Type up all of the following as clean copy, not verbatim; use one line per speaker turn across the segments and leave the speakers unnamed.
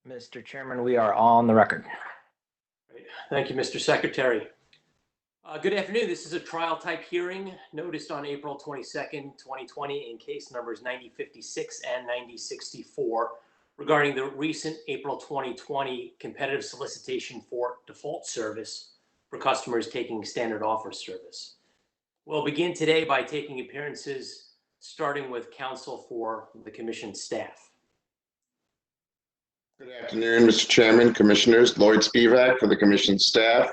Mr. Chairman, we are all on the record.
Great. Thank you, Mr. Secretary. Good afternoon. This is a trial type hearing noticed on April 22nd, 2020 in case numbers 9056 and 9064 regarding the recent April 2020 competitive solicitation for default service for customers taking standard offer service. We'll begin today by taking appearances, starting with counsel for the commission staff.
Good afternoon, Mr. Chairman, Commissioners. Lloyd Spivak for the Commission staff.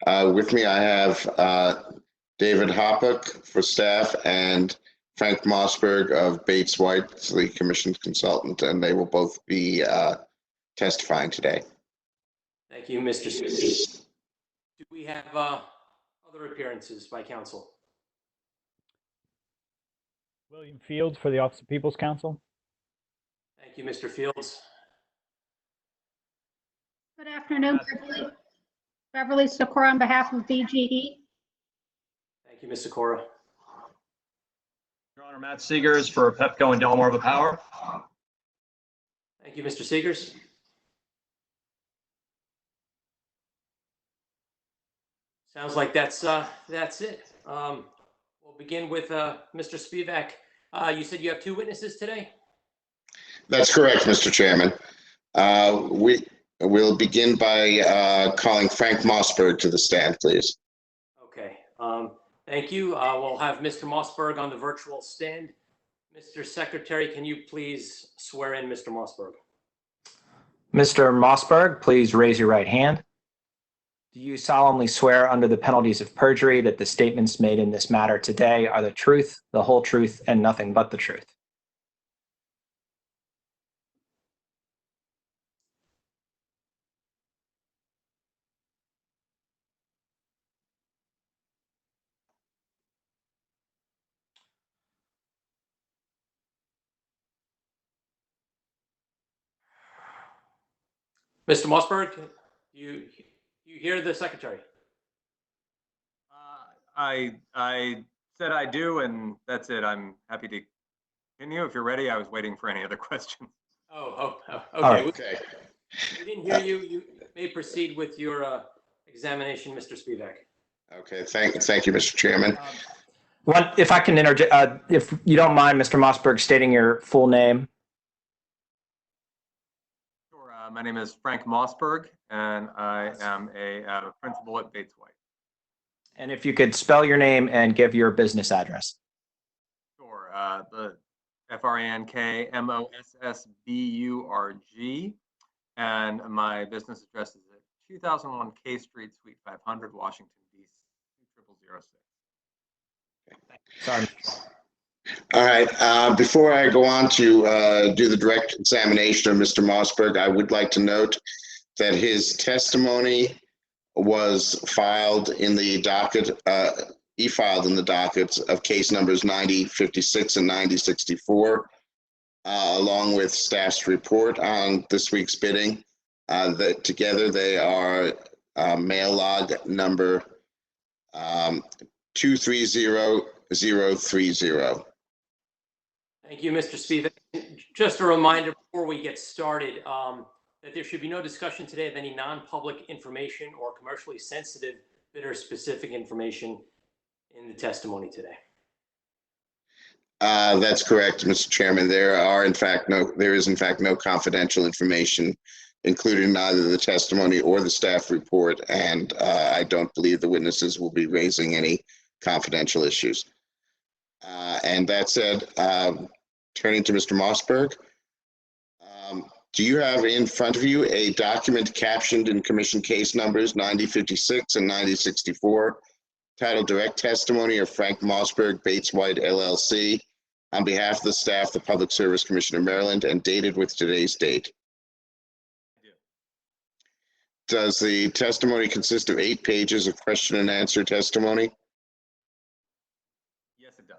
With me, I have David Hoppock for staff and Frank Mossberg of Bates White, the Commission consultant, and they will both be testifying today.
Thank you, Mr. Spivak. Do we have other appearances by counsel?
William Fields for the Office of People's Counsel.
Thank you, Mr. Fields.
Good afternoon, Beverly Sikora on behalf of BGE.
Thank you, Ms. Sikora.
Your Honor, Matt Seegers for Pepco and Delmarva Power.
Thank you, Mr. Seegers. Sounds like that's it. We'll begin with Mr. Spivak. You said you have two witnesses today?
That's correct, Mr. Chairman. We'll begin by calling Frank Mossberg to the stand, please.
Okay. Thank you. We'll have Mr. Mossberg on the virtual stand. Mr. Secretary, can you please swear in Mr. Mossberg?
Mr. Mossberg, please raise your right hand. Do you solemnly swear under the penalties of perjury that the statements made in this matter today are the truth, the whole truth, and nothing but the truth?
Mr. Mossberg, you hear the secretary?
I said I do, and that's it. I'm happy to continue. If you're ready, I was waiting for any other questions.
Okay.
Right.
Okay.
We didn't hear you. You may proceed with your examination, Mr. Spivak.
Okay. Thank you, Mr. Chairman.
If I can interject, if you don't mind, Mr. Mossberg, stating your full name.
Sure. My name is Frank Mossberg, and I am a principal at Bates White.
And if you could spell your name and give your business address.
Sure. The FRANKMOSSBURG, and my business address is at 2001 K Street, Suite 500, Washington, D.C. 20006.
Sorry.
All right. Before I go on to do the direct examination of Mr. Mossberg, I would like to note that his testimony was filed in the docket, e-filed in the dockets of case numbers 9056 and 9064, along with staff's report on this week's bidding. That together they are mail log number 230030.
Thank you, Mr. Spivak. Just a reminder before we get started that there should be no discussion today of any non-public information or commercially sensitive bidder-specific information in the testimony today.
That's correct, Mr. Chairman. There is in fact no confidential information included in either the testimony or the staff report, and I don't believe the witnesses will be raising any confidential issues. And that said, turning to Mr. Mossberg, do you have in front of you a document captioned in Commission case numbers 9056 and 9064, titled Direct Testimony of Frank Mossberg, Bates White, LLC, on behalf of the staff, the Public Service Commission of Maryland, and dated with today's date?
I do.
Does the testimony consist of 8 pages of question and answer testimony?
Yes, it does.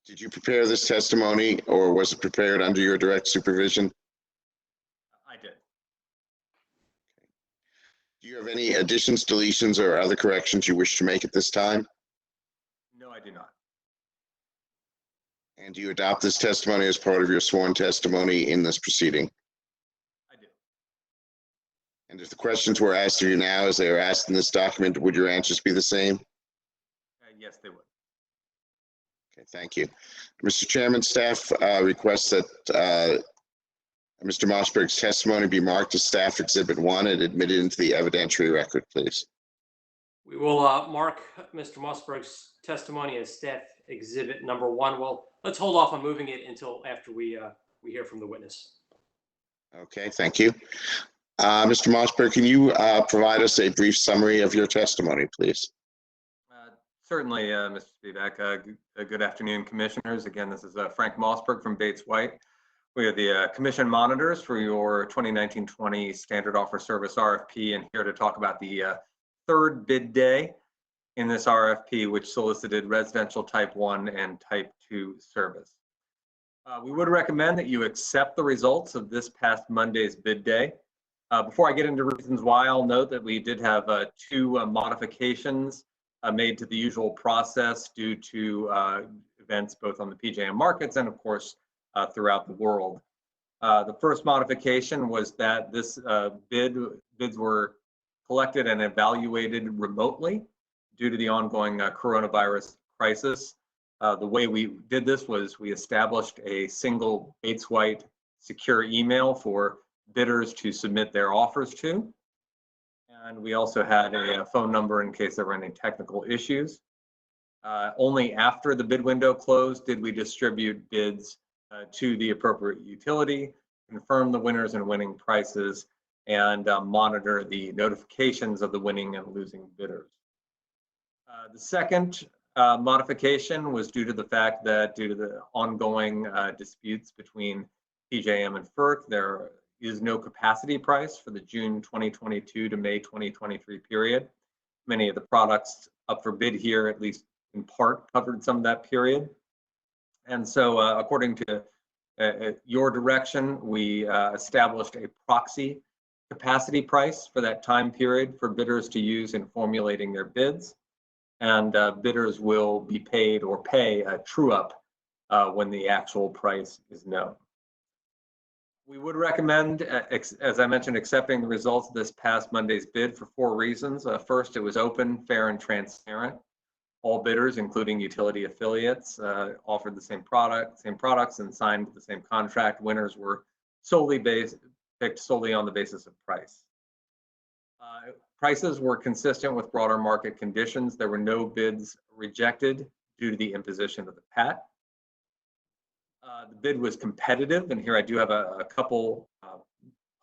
Did you prepare this testimony, or was it prepared under your direct supervision?
I did.
Do you have any additions, deletions, or other corrections you wish to make at this time?
No, I do not.
And do you adopt this testimony as part of your sworn testimony in this proceeding?
I do.
And if the questions were asked of you now as they were asked in this document, would your answers be the same?
Yes, they would.
Okay, thank you. Mr. Chairman, staff requests that Mr. Mossberg's testimony be marked as Staff Exhibit 1 and admitted into the evidentiary record, please.
We will mark Mr. Mossberg's testimony as staff exhibit number 1. Well, let's hold off on moving it until after we hear from the witness.
Okay, thank you. Mr. Mossberg, can you provide us a brief summary of your testimony, please?
Certainly, Mr. Spivak. Good afternoon, commissioners. Again, this is Frank Mossberg from Bates White. We are the commission monitors for your 2019-20 Standard Offer Service RFP, and here to talk about the third bid day in this RFP, which solicited residential type 1 and type 2 service. We would recommend that you accept the results of this past Monday's bid day. Before I get into reasons why, I'll note that we did have 2 modifications made to the usual process due to events both on the PJM markets and, of course, throughout the world. The first modification was that this bids were collected and evaluated remotely due to the ongoing coronavirus crisis. The way we did this was we established a single Bates White secure email for bidders to submit their offers to. And we also had a phone number in case there were any technical issues. Only after the bid window closed did we distribute bids to the appropriate utility, confirm the winners and winning prices, and monitor the notifications of the winning and losing bidders. The second modification was due to the fact that due to the ongoing disputes between PJM and FERC, there is no capacity price for the June 2022 to May 2023 period. Many of the products up for bid here, at least in part, covered some of that period. And so according to your direction, we established a proxy capacity price for that time period for bidders to use in formulating their bids. And bidders will be paid or pay a true up when the actual price is known. We would recommend, as I mentioned, accepting the results of this past Monday's bid for 4 reasons. First, it was open, fair, and transparent. All bidders, including utility affiliates, offered the same products, and signed the same contract. Winners were picked solely on the basis of price. Prices were consistent with broader market conditions. There were no bids rejected due to the imposition of the PAT. The bid was competitive, and here I do have a couple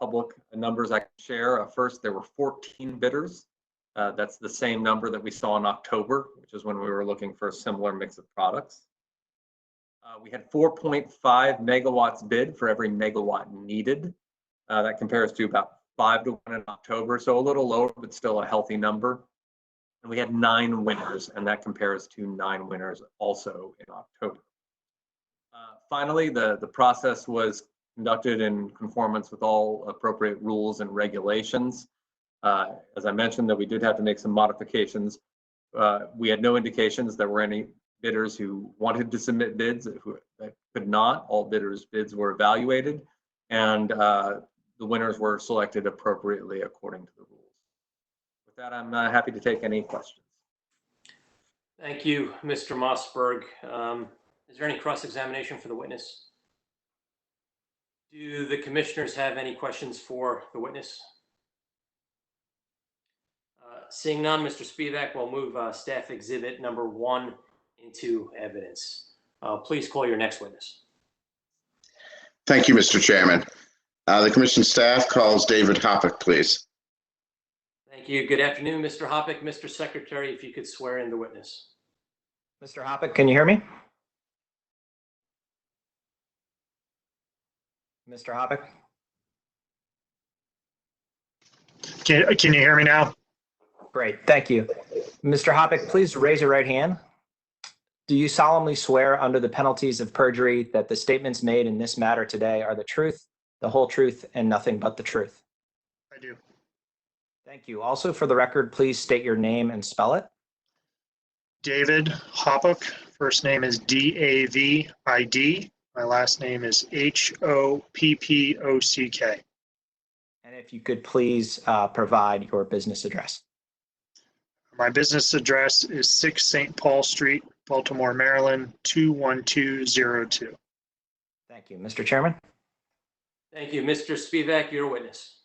public numbers I can share. First, there were 14 bidders. That's the same number that we saw in October, which is when we were looking for a similar mix of products. We had 4.5 megawatts bid for every megawatt needed. That compares to about 5 to 1 in October, so a little lower, but still a healthy number. And we had 9 winners, and that compares to 9 winners also in October. Finally, the process was conducted in conformance with all appropriate rules and regulations. As I mentioned, that we did have to make some modifications. We had no indications there were any bidders who wanted to submit bids that could not. All bidders' bids were evaluated, and the winners were selected appropriately according to the rules. With that, I'm happy to take any questions.
Thank you, Mr. Mossberg. Is there any cross-examination for the witness? Do the commissioners have any questions for the witness? Seeing none, Mr. Spivak will move staff exhibit number 1 into evidence. Please call your next witness.
Thank you, Mr. Chairman. The commission staff calls David Hoppick, please.
Thank you. Good afternoon, Mr. Hoppick. Mr. Secretary, if you could swear in the witness.
Mr. Hoppick, can you hear me? Mr. Hoppick?
Can you hear me now?
Great, thank you. Mr. Hoppick, please raise your right hand. Do you solemnly swear under the penalties of perjury that the statements made in this matter today are the truth, the whole truth, and nothing but the truth?
I do.
Thank you. Also, for the record, please state your name and spell it.
David Hoppick. First name is D-A-V-I-D. My last name is H-O-P-P-O-C-K.
And And if you could please provide your business address.
My business address is 6 St. Paul Street, Baltimore, Maryland, 21202.
Thank you. Mr. Chairman?
Thank you. Mr. Spivak, you're a witness.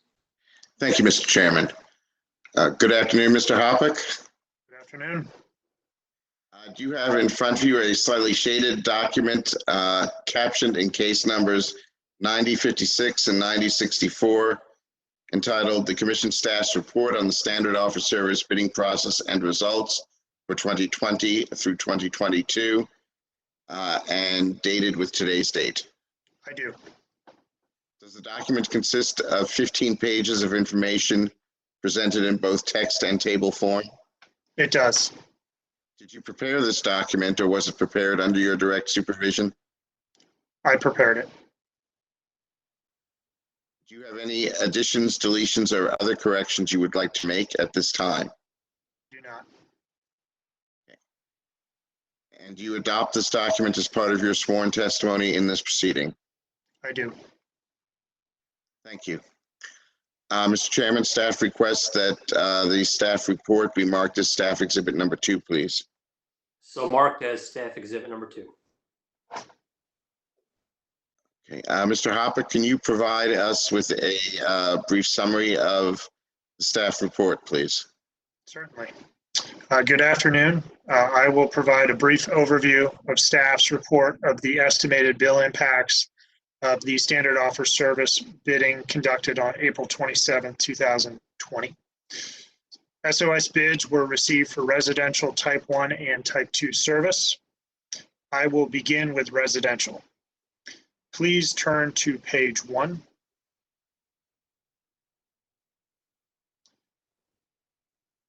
Thank you, Mr. Chairman. Good afternoon, Mr. Hoppick.
Good afternoon.
Do you have in front of you a slightly shaded document captioned in case numbers 9056 and 9064 entitled "The Commission Staff's Report on the Standard Offer Service Bidding Process and Results for 2020 through 2022 and dated with today's date"?
I do.
Does the document consist of 15 pages of information presented in both text and table form?
It does.
Did you prepare this document, or was it prepared under your direct supervision?
I prepared it.
Do you have any additions, deletions, or other corrections you would like to make at this time?
Do not.
And do you adopt this document as part of your sworn testimony in this proceeding?
I do.
Thank you. Mr. Chairman, staff requests that the staff report be marked as staff exhibit number 2, please.
So marked as staff exhibit number 2.
Okay. Mr. Hopper, can you provide us with a brief summary of the staff report, please?
Certainly. Good afternoon. I will provide a brief overview of staff's report of the estimated bill impacts of the standard offer service bidding conducted on April 27, 2020. SOS bids were received for residential type 1 and type 2 service. I will begin with residential. Please turn to page 1.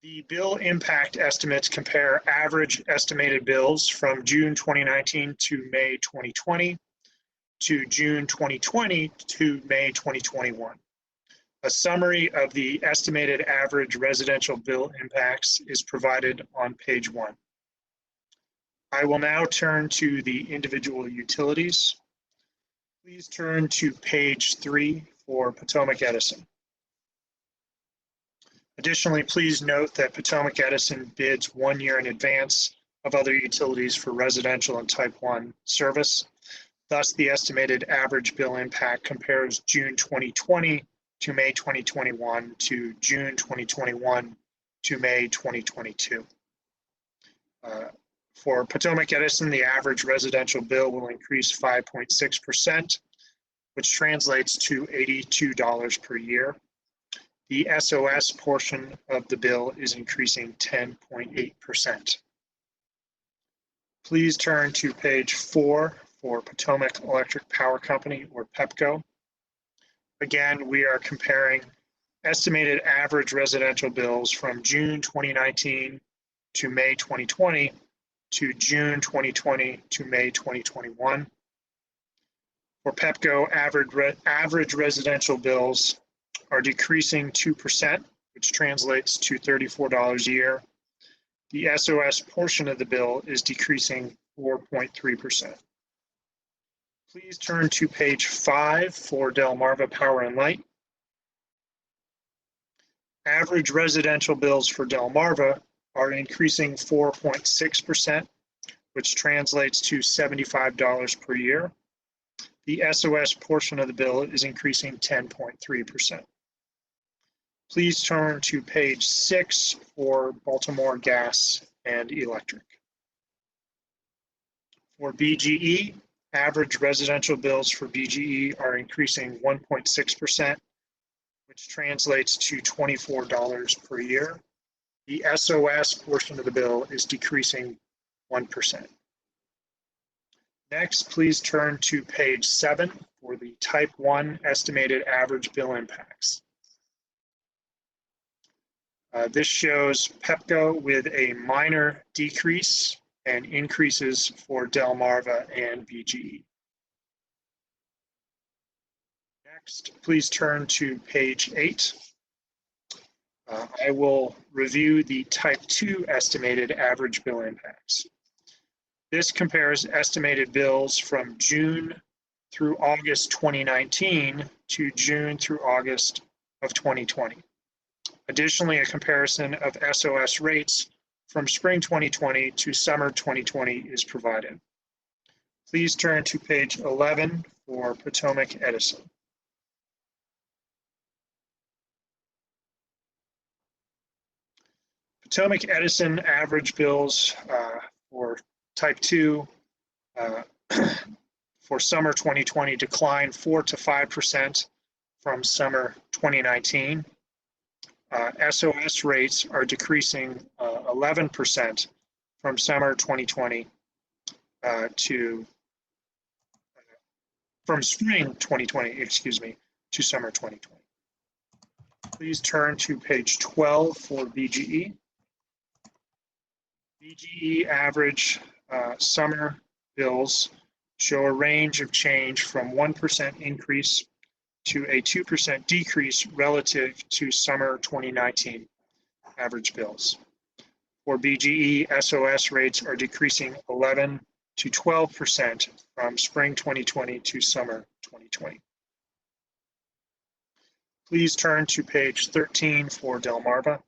The bill impact estimates compare average estimated bills from June 2019 to May 2020 to June 2020 to May 2021. A summary of the estimated average residential bill impacts is provided on page 1. I will now turn to the individual utilities. Please turn to page 3 for Potomac Edison. Additionally, please note that Potomac Edison bids 1 year in advance of other utilities for residential and type 1 service. Thus, the estimated average bill impact compares June 2020 to May 2021 to June 2021 to May 2022. For Potomac Edison, the average residential bill will increase 5.6%, which translates to $82 per year. The SOS portion of the bill is increasing 10.8%. Please turn to page 4 for Potomac Electric Power Company, or PEPCO. Again, we are comparing estimated average residential bills from June 2019 to May 2020 to June 2020 to May 2021. For PEPCO, average residential bills are decreasing 2%, which translates to $34 a year. The SOS portion of the bill is decreasing 4.3%. Please turn to page 5 for Delmarva Power and Light. Average residential bills for Delmarva are increasing 4.6%, which translates to $75 per year. The SOS portion of the bill is increasing 10.3%. Please turn to page 6 for Baltimore Gas and Electric. For BGE, average residential bills for BGE are increasing 1.6%, which translates to $24 per year. The SOS portion of the bill is decreasing 1%. Next, please turn to page 7 for the type 1 estimated average bill impacts. This shows PEPCO with a minor decrease and increases for Delmarva and BGE. Next, please turn to page 8. I will review the type 2 estimated average bill impacts. This compares estimated bills from June through August 2019 to June through August of 2020. Additionally, a comparison of SOS rates from spring 2020 to summer 2020 is provided. Please turn to page 11 for Potomac Edison. Potomac Edison average bills for type 2 for summer 2020 declined 4 to 5% from summer 2019. SOS rates are decreasing 11% from summer 2020 from spring 2020, excuse me, to summer 2020. Please turn to page 12 for BGE. BGE average summer bills show a range of change from 1% increase to a 2% decrease relative to summer 2019 average bills. For BGE, SOS rates are decreasing 11 to 12% from spring 2020 to summer 2020. Please turn to page 13 for Delmarva.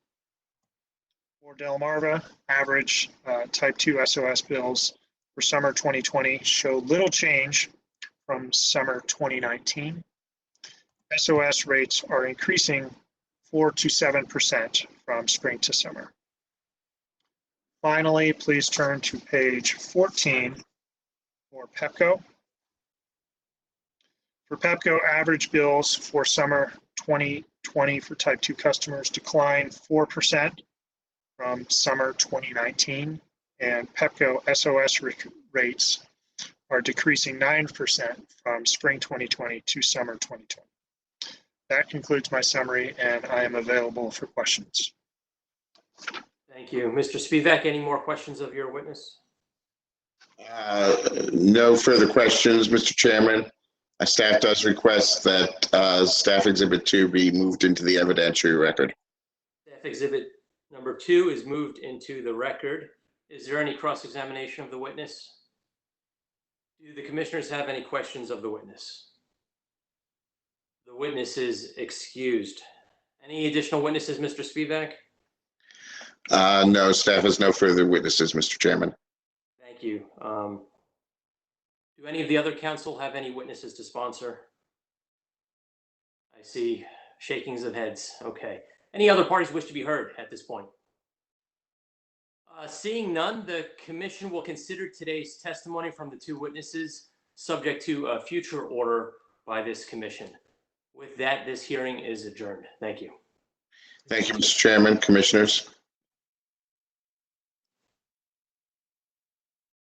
For Delmarva, average type 2 SOS bills for summer 2020 show little change from summer 2019. SOS rates are increasing 4 to 7% from spring to summer. Finally, please turn to page 14 for Pepco. For Pepco, average bills for summer 2020 for type 2 customers declined 4% from summer 2019, and Pepco SOS rates are decreasing 9% from spring 2020 to summer 2020. That concludes my summary, and I am available for questions.
Thank you. Mr. Spivak, any more questions of your witness?
No further questions, Mr. Chairman. Staff does request that Staff Exhibit 2 be moved into the evidentiary record.
Staff Exhibit number 2 is moved into the record. Is there any cross-examination of the witness? Do the commissioners have any questions of the witness? The witness is excused. Any additional witnesses, Mr. Spivak?
No, staff has no further witnesses, Mr. Chairman.
Thank you. Do any of the other council have any witnesses to sponsor? I see shakings of heads. Okay. Any other parties wish to be heard at this point? Seeing none, the commission will consider today's testimony from the 2 witnesses subject to a future order by this commission. With that, this hearing is adjourned. Thank you.
Thank you, Mr. Chairman, commissioners.